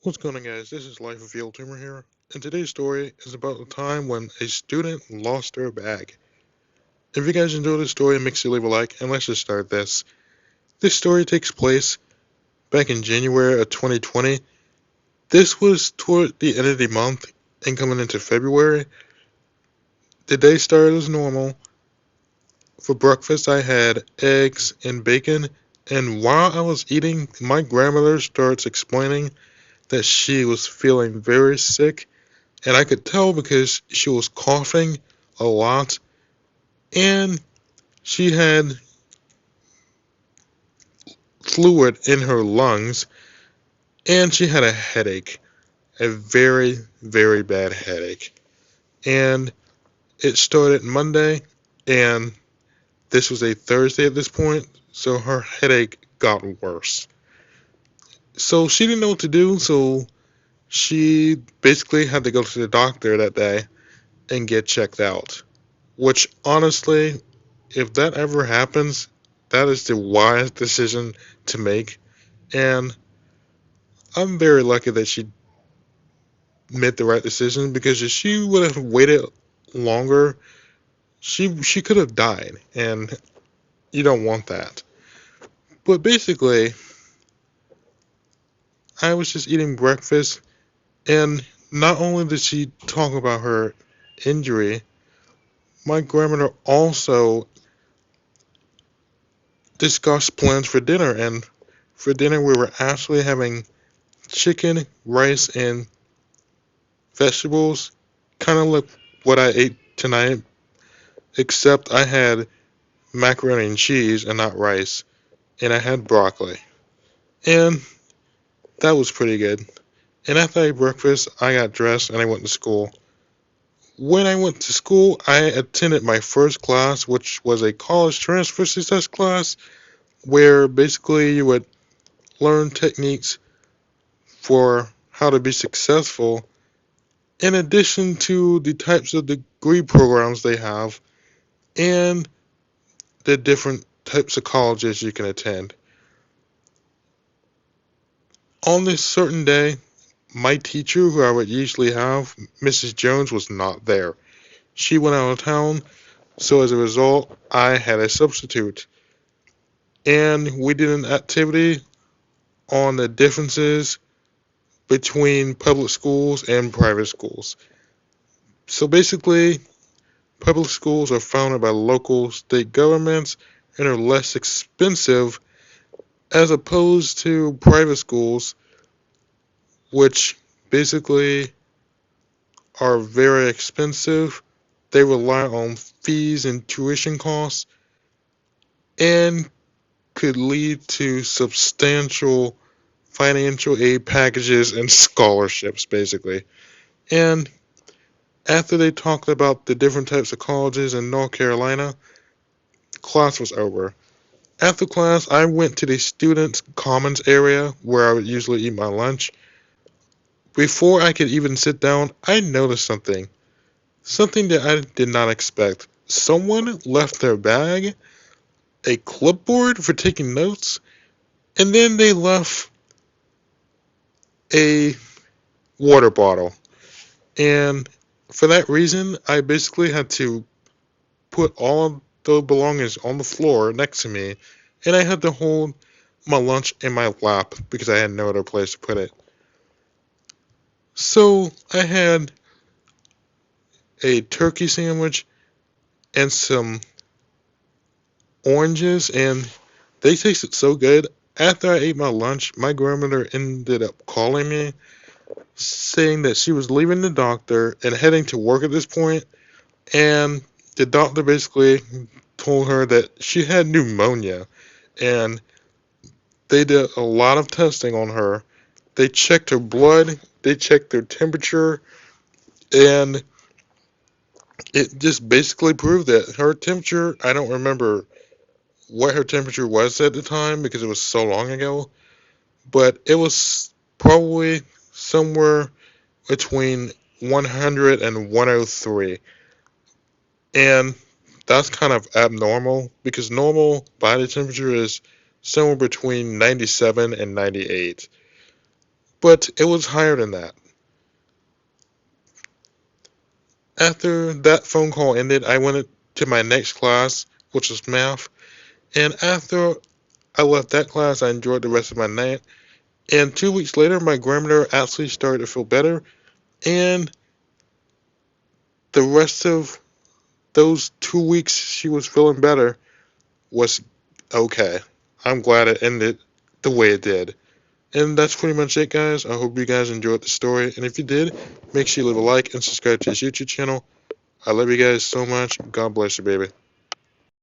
What's going on, guys? This is Life of E.L.T here, and today's story is about the time when a student lost their bag. If you guys enjoy this story, make sure to leave a like, and let's just start this. This story takes place back in January of 2020. This was toward the end of the month and coming into February. The day started as normal. For breakfast, I had eggs and bacon, and while I was eating, my grandmother starts explaining that she was feeling very sick. And I could tell because she was coughing a lot and she had fluid in her lungs and she had a headache, a very, very bad headache. And it started Monday and this was a Thursday at this point, so her headache got worse. So she didn't know what to do, so she basically had to go to the doctor that day and get checked out. Which honestly, if that ever happens, that is the wise decision to make. And I'm very lucky that she made the right decision because if she would have waited longer, she could have died, and you don't want that. But basically, I was just eating breakfast, and not only did she talk about her injury, my grandmother also discussed plans for dinner. And for dinner, we were actually having chicken, rice, and vegetables, kind of like what I ate tonight, except I had macaroni and cheese and not rice, and I had broccoli. And that was pretty good. And after I ate breakfast, I got dressed and I went to school. When I went to school, I attended my first class, which was a college transfer success class, where basically you would learn techniques for how to be successful, in addition to the types of degree programs they have and the different types of colleges you can attend. On this certain day, my teacher, who I would usually have, Mrs. Jones, was not there. She went out of town, so as a result, I had a substitute. And we did an activity on the differences between public schools and private schools. So basically, public schools are founded by local state governments and are less expensive as opposed to private schools, which basically are very expensive. They rely on fees and tuition costs and could lead to substantial financial aid packages and scholarships, basically. And after they talked about the different types of colleges in North Carolina, class was over. After class, I went to the students' commons area where I would usually eat my lunch. Before I could even sit down, I noticed something. Something that I did not expect. Someone left their bag, a clipboard for taking notes, and then they left a water bottle. And for that reason, I basically had to put all of the belongings on the floor next to me, and I had to hold my lunch in my lap because I had no other place to put it. So I had a turkey sandwich and some oranges, and they tasted so good. After I ate my lunch, my grandmother ended up calling me, saying that she was leaving the doctor and heading to work at this point, and the doctor basically told her that she had pneumonia, and they did a lot of testing on her. They checked her blood, they checked her temperature, and it just basically proved that her temperature, I don't remember what her temperature was at the time because it was so long ago, but it was probably somewhere between 100 and 103. And that's kind of abnormal because normal body temperature is somewhere between 97 and 98. but it was higher than that. After that phone call ended, I went to my next class, which was math, and after I left that class, I enjoyed the rest of my night. And 2 weeks later, my grandmother actually started to feel better, and the rest of those 2 weeks she was feeling better was okay. I'm glad it ended the way it did. And that's pretty much it, guys. I hope you guys enjoyed the story. And if you did, make sure you leave a like and subscribe to this YouTube channel. I love you guys so much. God bless you, baby.